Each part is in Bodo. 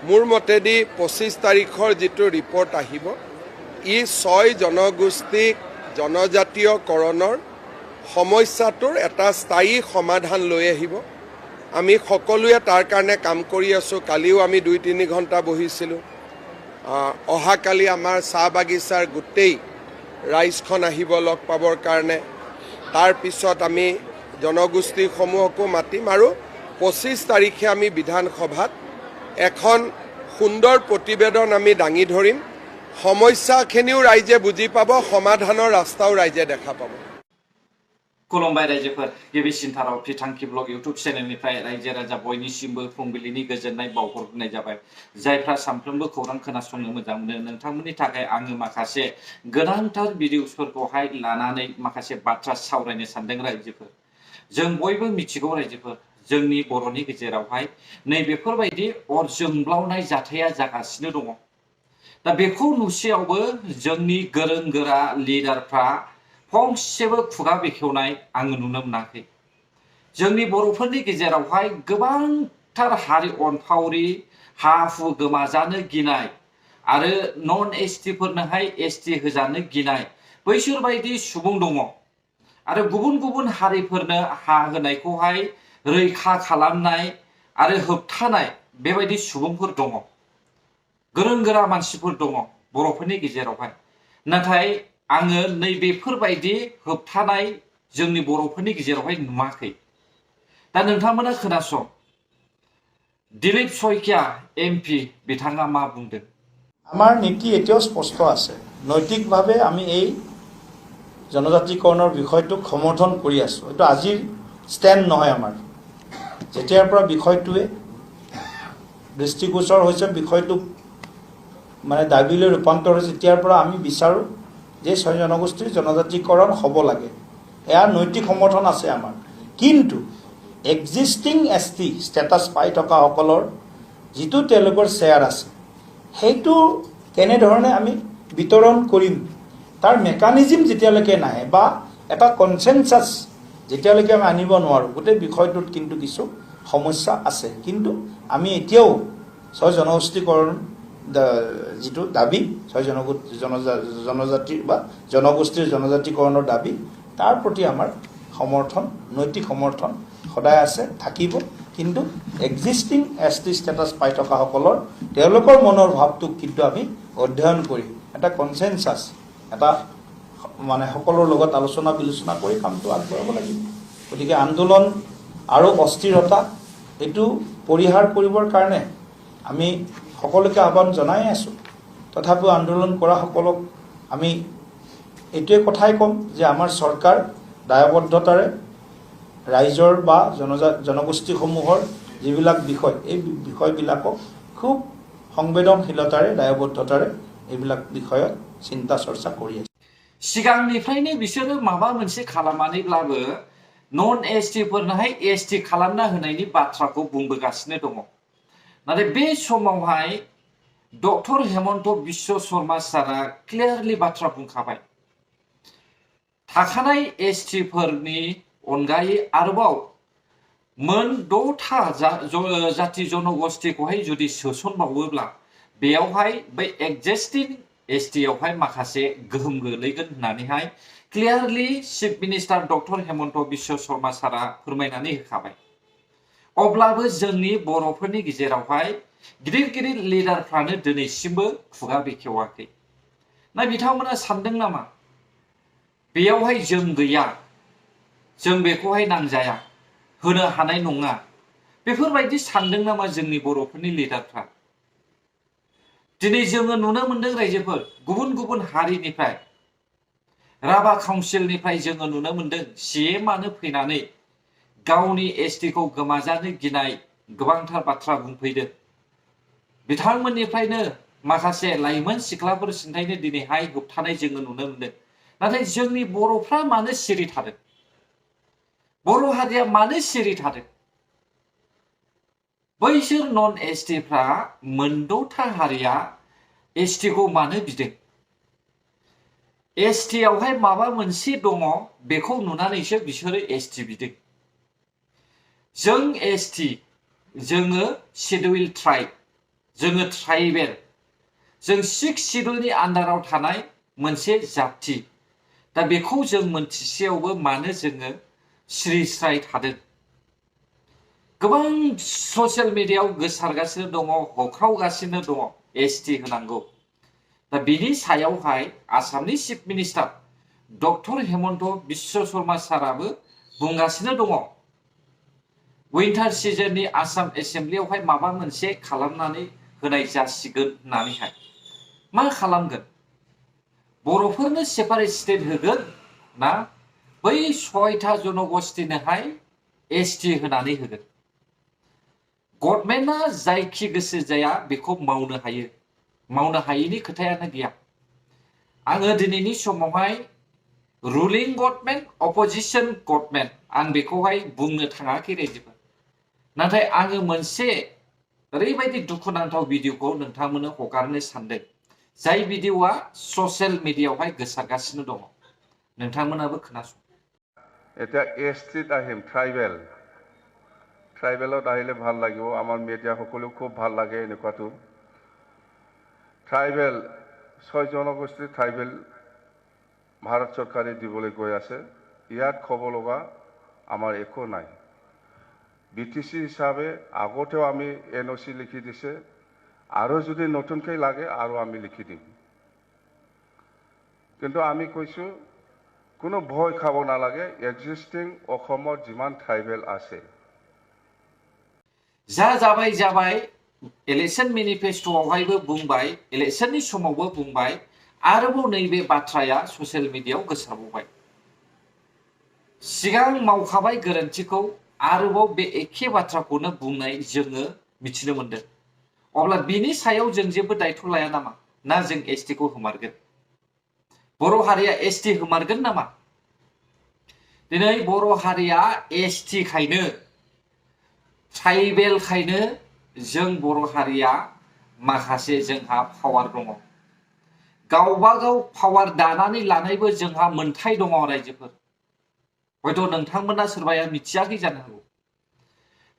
মোৰ মতেদি 25 তাৰিখৰ যিটো ৰিপৰ্ট আহিব ই 6 জনগোষ্ঠীক জনজাতীয়কৰণৰ সমস্যাটোৰ এটা স্থায়ী সমাধান লৈ আহিব। আমি সকলোৱে তাৰ কাৰণে কাম কৰি আছোঁ। কালিও আমি 2-3 ঘণ্টা বহিছিলোঁ। অহাকালি আমাৰ চাহ বাগিচাৰ গোটেই ৰাইজখন আহিব লগ পাবৰ কাৰণে। তাৰপিছত আমি জনগোষ্ঠীসমূহকো মাতিম আৰু 25 তাৰিখে আমি বিধানসভাত এখন সুন্দৰ প্ৰতিবেদন আমি দাঙি ধৰিম। সমস্যাখিনিও ৰাইজে বুজি পাব, সমাধানৰ ৰাস্তাও ৰাইজে দেখা পাব। खुलुमबाय रायजोफोर गिबिसिनथाराव फिथांखि ब्लग इउटुब चेनेलनिफ्राय रायजो राजा बयनिसिमबो फुंबिलिनि गोजोननाय बावहरनाय जाबाय। जायफ्रा सानफ्रोमबो खौरां खोनासंनो मोजां मोनो नोंथांमोननि थाखाय आङो माखासे गोनांथार भिडिअसफोरखौहाय लानानै माखासे बाथ्रा सावरायनो सानदों रायजोफोर। जों बयबो मिथिगौ रायजोफोर जोंनि बर'नि गेजेरावहाय नैबेफोरबायदि अर जोंब्लावनाय जाथाया जागासिनो दङ। दा बेखौ नुसेयावबो जोंनि गोरों गोरा लिडारफ्रा फंसेबो खुगा बेखेवनाय आङो नुनो मोनाखै। जोंनि बर'फोरनि गेजेरावहाय गोबांथार हारि अनफावरि हा हु गोमाजानो गिनाय आरो नन एसटिफोरनोहाय एसटि होजानो गिनाय बैसोरबायदि सुबुं दङ आरो गुबुन गुबुन हारिफोरनो हा होनायखौहाय रैखा खालामनाय आरो होबथानाय बेबायदि सुबुंफोर दङ। गोरों गोरा मानसिफोर दङ बर'फोरनि गेजेरावहाय। नाथाय आङो नैबेफोरबायदि होबथानाय जोंनि बर'फोरनि गेजेरावहाय नुवाखै। दा नोंथांमोना खोनासं दिलीप शइकिया एमपि बिथाङा मा बुंदों। আমাৰ নীতি এতিয়াও স্পষ্ট আছে। নৈতিকভাৱে আমি এই জনজাতিকৰণৰ বিষয়টোক সমৰ্থন কৰি আছোঁ। এইটো আজিৰ ষ্টেণ্ড নহয় আমাৰ। যেতিয়াৰ পৰা বিষয়টোৱে দৃষ্টিগোচৰ হৈছে, বিষয়টো মানে দাবীলৈ ৰূপান্তৰ হৈছে, তেতিয়াৰ পৰা আমি বিচাৰোঁ যে 6 জনগোষ্ঠীৰ জনজাতিকৰণ হ'ব লাগে। এয়া নৈতিক সমৰ্থন আছে আমাৰ। কিন্তু এক্সিষ্টিং ST ষ্টেটাছ পাই থকাসকলৰ যিটো তেওঁলোকৰ শ্বেয়াৰ আছে সেইটো কেনেধৰণে আমি বিতৰণ কৰিম তাৰ মেকানিজিম যেতিয়ালৈকে নাহে বা এটা কনচেনচাছ যেতিয়ালৈকে আমি আনিব নোৱাৰোঁ, গোটেই বিষয়টোত কিন্তু কিছু সমস্যা আছে। কিন্তু আমি এতিয়াও 6 জনগোষ্ঠীকৰণ যিটো দাবী 6 জনজাতিৰ বা জনগোষ্ঠীৰ জনজাতিকৰণৰ দাবী তাৰ প্ৰতি আমাৰ সমৰ্থন, নৈতিক সমৰ্থন সদায় আছে, থাকিব। কিন্তু এক্সিষ্টিং ST ষ্টেটাছ পাই থকাসকলৰ তেওঁলোকৰ মনৰ ভাৱটোক কিন্তু আমি অধ্যয়ন কৰি এটা কনচেনচাছ এটা মানে সকলোৰ লগত আলোচনা বিলোচনা কৰি কামটো আগবঢ়াব লাগিব। গতিকে আন্দোলন আৰু অস্থিৰতা এইটো পৰিহাৰ কৰিবৰ কাৰণে আমি সকলোকে আহ্বান জনাই আছোঁ। তথাপিও আন্দোলন কৰা সকলক আমি এইটোৱে কথাই ক'ম যে আমাৰ চৰকাৰ দায়বদ্ধতাৰে ৰাইজৰ বা জনগোষ্ঠীসমূহৰ যিবিলাক বিষয় এই বিষয়বিলাকক খুব সংবেদনশীলতাৰে দায়বদ্ধতাৰে এইবিলাক বিষয়ত চিন্তা চৰ্চা কৰি আছে। सिगांनिफ्रायनो बिसोरो माबा मोनसे खालामनानैब्लाबो नन एसटिफोरनोहाय एसटि खालामना होनायनि बाथ्राखौ बुंबोगासिनो दङ। नाथाय बे समावहाय डक्टर हेमन्त बिश्व शर्मा सारा क्लियारलि बाथ्रा बुंखाबाय। थाखानाय एसटिफोरनि अनगायै आरोबाव मोन 6था जाति जनगोष्ठीखौहाय जुदि सोसनबावोब्ला बेयावहाय बै एक्जिस्टिं एसटियावहाय माखासे गोहोम गोलैगोन होननानैहाय clearly chief minister doctor Himanta Biswa Sharma सारा फोरमायनानै होखाबाय। अब्लाबो जोंनि बर'फोरनि गेजेरावहाय गिदिर गिदिर लिडारफ्रानो दिनैसिमबो खुगा बेखेवाखै। ना बिथांमोना सानदों नामा बेयावहाय जों गैया, जों बेखौहाय नांजाया, होनो हानाय नङा, बेफोरबायदि सानदों नामा जोंनि बर'फोरनि लिडारफ्रा? दिनै जोङो नुनो मोनदों रायजोफोर गुबुन गुबुन हारिनिफ्राय राभा काउन्सिलनिफ्राय जोङो नुनो मोनदों CMआनो फैनानै गावनि एसटिखौ गोमाजानो गिनाय गोबांथार बाथ्रा बुंफैदों। बिथांमोननिफ्रायनो माखासे लाइमोन सिख्लाफोर सिन्थायनो दिनैहाय होबथानाय जोङो नुनो मोनदों। नाथाय जोंनि बर'फ्रा मानो सिरि थादों? बर' हारिया मानो सिरि थादों? बैसोर नन एसटिफ्रा मोन 6था हारिया एसटिखौ मानो बिदों? एसटियावहाय माबा मोनसे दङ बेखौ नुनानैसो बिसोरो एसटि बिदों। जों एसटि, जोङो शेड्युल ट्राइब, जोङो ट्राइबेल जों 6 शिड्युलनि आन्डाराव थानाय मोनसे जाथि दा बेखौ जों मोनथिसेयावबो मानो जोङो स्रि स्राय थादों गोबां ससियेल मिडियायाव गोसारगासिनो दङ होख्रावगासिनो दङ एसटि होनांगौ दा बिनि सायावहाय आसामनि chief minister doctor Himanta Biswa Sarma साराबो बुंगासिनो दङ विंटार सिजननि आसाम एसेम्ब्लियावहाय माबा मोनसे खालामनानै होनाय जासिगोन होननानैहाय मा खालामगोन बर'फोरनो सेपारेट स्टेट होगोन ना बै 6टा जनगोष्ठीनोहाय एसटि होनानै होगोन गभर्नमेन्टआ जायखि गोसो जाया बेखौ मावनो हायो मावनो हायैनि खोथायानो गैया आङो दिनैनि समावहाय रुलिं गभर्नमेन्ट अपोजिशन गभर्नमेन्ट आं बेखौहाय बुंनो थाङाखै रायजोफोर नाथाय आङो मोनसे ओरैबायदि दुखुनांथाव भिडिअखौ नोंथांमोननो हगारनो सानदों जाय भिडिअआ ससियेल मिडियायावहाय गोसारगासिनो दङ नोंथांमोनाबो खोनासं এটা এসটিত আহিম ট্ৰাইবেলত আহিলে ভাল লাগিব আমাৰ মিডিয়াসকলেও খুব ভাল লাগে এনেকুৱাটো ট্ৰাইবেল 6 জনগোষ্ঠী ট্ৰাইবেল ভাৰত চৰকাৰে দিবলৈ গৈ আছে ইয়াত ক'ব লগা আমাৰ একো নাই বিটিসি হিসাবে আগতেও আমি এনওসি লিখি দিছে আৰু যদি নতুনকৈ লাগে আৰু আমি লিখি দিম কিন্তু আমি কৈছো কোনো ভয় খাব নালাগে এক্সিস্টিং অসমৰ যিমান ট্ৰাইবেল আছে जाबाय इलेक्शन मेनिफेस्टोआवहायबो बुंबाय इलेक्शननि समावबो बुंबाय आरोबाव नैबे बाथ्राया ससियेल मिडियायाव गोसारबावबाय सिगां मावखाबाय गोरोन्थिखौ आरोबाव बे एखे बाथ्राखौनो बुंनाय जोङो मिथिनो मोनदों अब्ला बिनि सायाव जों जेबो दायथ' लाया नामा ना जों एसटिखौ होमारगोन बर' हारिया एसटि होमारगोन नामा दिनै बर' हारिया एसटि खायनो ट्राइबेल खायनो जों बर' हारिया माखासे जोंहा पावार दङ गावबा गाव पावार दानानै लानायबो जोंहा मोनथाय दङ रायजोफोर हयथ' नोंथांमोना सोरबाया मिथियाखै जानो हागौ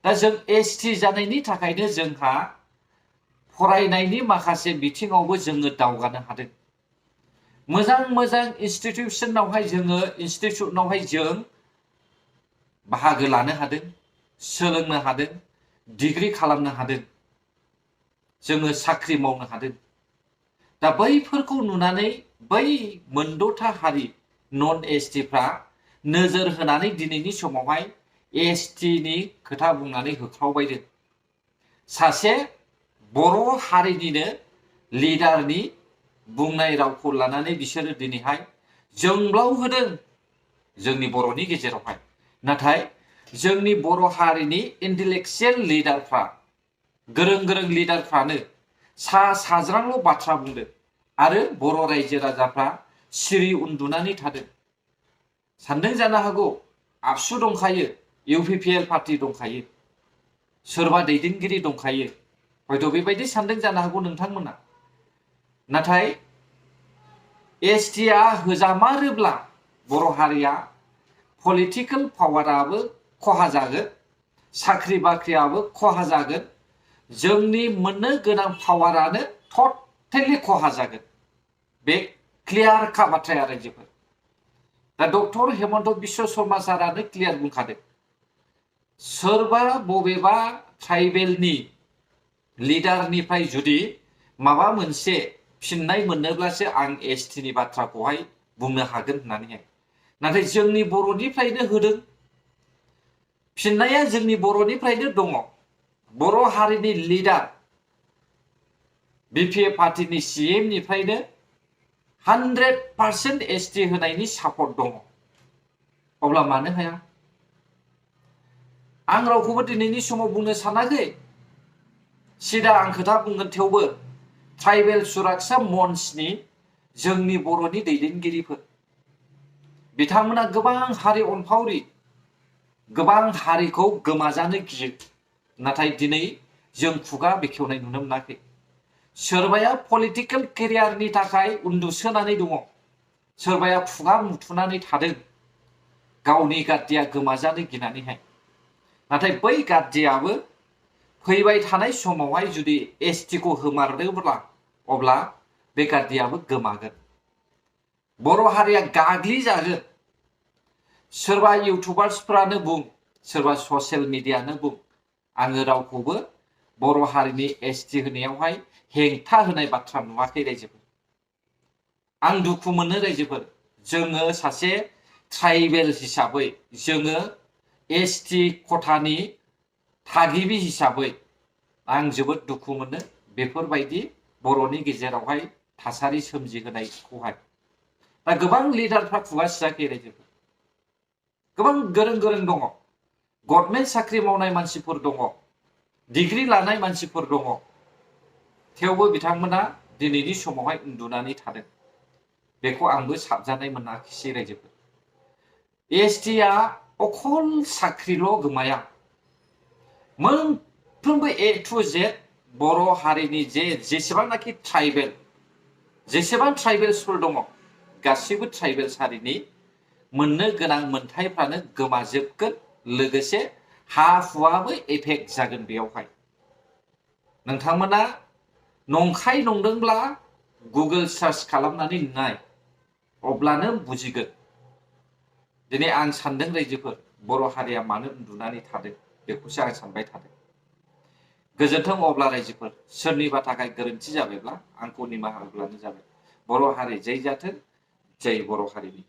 दा जों एसटि जानायनि थाखायनो जोंहा फरायनायनि माखासे बिथिङावबो जोङो दावगानो हादों मोजां इनस्टिट्यूशनावहाय जों बाहागो लानो हादों सोलोंनो हादों डिग्री खालामनो हादों जोङो साख्रि मावनो हादों दा बैफोरखौ नुनानै बै मोनद'था हारि नन एसटिफ्रा नोजोर होनानै दिनैनि समावहाय एसटिनि खोथा बुंनानै होख्रावबायदों सासे बर' हारिनिनो लिडारनि बुंनाय रावखौ लानानै बिसोरो दिनैहाय जोंब्लाव होदों जोंनि बर'नि गेजेरावहाय नाथाय जोंनि बर' हारिनि इन्टेलेक्चुयेल लिडारफ्रा गोरों लिडारफ्रानो सा साज्रांल' बाथ्रा बुंदों आरो बर' रायजो राजाफ्रा सिरि उन्दुनानै थादों सानदों जानो हागौ आबसु दंखायो इउपिपिएल पार्टी दंखायो सोरबा दैदेनगिरि दंखायो हयथ' बेबायदि सानदों जानो हागौ नोंथांमोना नाथाय एसटिआ होजामारोब्ला बर' हारिया पलिटिकल पावाराबो खहा जागोन साख्रि बाख्रियाबो खहा जागोन जोंनि मोननो गोनां पावारानो टटेलि खहा जागोन बे क्लियार खा बाथ्राया रायजोफोर दा डक्टर हेमन्त बिश्व शर्मा सारानो क्लियार बुंखादों सोरबा बबेबा ट्राइबेलनि लिडारनिफ्राय जुदि माबा मोनसे फिननाय मोनोब्लासो आं एसटिनि बाथ्राखौहाय बुंनो हागोन होननानैहाय नाथाय जोंनि बर'निफ्रायनो होदों फिननाया जोंनि बर'निफ्रायनो दङ बर' हारिनि लिडार बिपिएफ पार्टीनि सीएम निफ्रायनो 100% एसटि होनायनि सापर्ट दङ अब्ला मानो हाया आं रावखौबो दिनैनि समाव बुंनो सानाखै सिदा आं खोथा बुंगोन थेवबो ट्राइबेल सुरक्षा मन्चनि जोंनि बर'नि दैदेनगिरिफोर बिथांमोना गोबां हारि अनफावरि गोबां हारिखौ गोमाजानो गियो नाथाय दिनै जों खुगा बेखेवनाय नुनो मोनाखै सोरबाया पलिटिकल केरियारनि थाखाय उन्दुसोनानै दङ सोरबाया खुगा मुथुनानै थादों गावनि गाद्दिया गोमाजानो गिनानैहाय नाथाय बै गाद्दियाबो फैबाय थानाय समावहाय जुदि एसटि खौ होमारोब्ला अब्ला बे गादियाबो गोमागोन बर' हारिया गाग्लिजागोन सोरबा इउटुबार्सफ्रानो बुं सोरबा ससियेल मिडियानो बुं आङो रावखौबो बर' हारिनि एसटि होनायावहाय हेंथा होनाय बाथ्रा नुवाखै रायजोफोर आं दुखु मोनो रायजोफोर जोङो सासे ट्राइबेल हिसाबै जोङो एसटि खथानि थागिबि हिसाबै आं जोबोद दुखु मोनो बेफोरबायदि बर'नि गेजेरावहाय थासारि सोमजिहोनायखौहाय दा गोबां लिडारफ्रा खुगा सियाखै रायजोफोर गोबां गोरों गोरों दङ गभर्नमेन्ट साख्रि मावनाय मानसिफोर दङ डिग्री लानाय मानसिफोर दङ थेवबो बिथांमोना दिनैनि समावहाय उन्दुनानै थादों बेखौ आंबो साबजानाय मोनाखिसै रायजोफोर एसटिआ अखल साख्रिल' गोमाया मोनफ्रोमबो ए टु जेड बर' हारिनि जेसेबांनाखि जेसेबां ट्राइबेल्सफोर दङ गासैबो ट्राइबेल्स हारिनि मोननो गोनां मोनथायफ्रानो गोमाजोबगोन लोगोसे हा हुआबो एफेक्ट जागोन बेयावहाय नोंथांमोना नंखाय नंदोंब्ला गुगोल सार्च खालामनानै नाय अब्लानो बुजिगोन दिनै आं सानदों रायजोफोर बर' हारिया मानो उन्दुनानै थादों बेखौसो आं सानबाय थादों गोजोन्थों अब्ला रायजोफोर सोरनिबा थाखाय गोरोन्थि जाबायब्ला आंखौ निमाहा होब्लानो जाबाय बर' हारि जै जाथों जै बर' हारिनि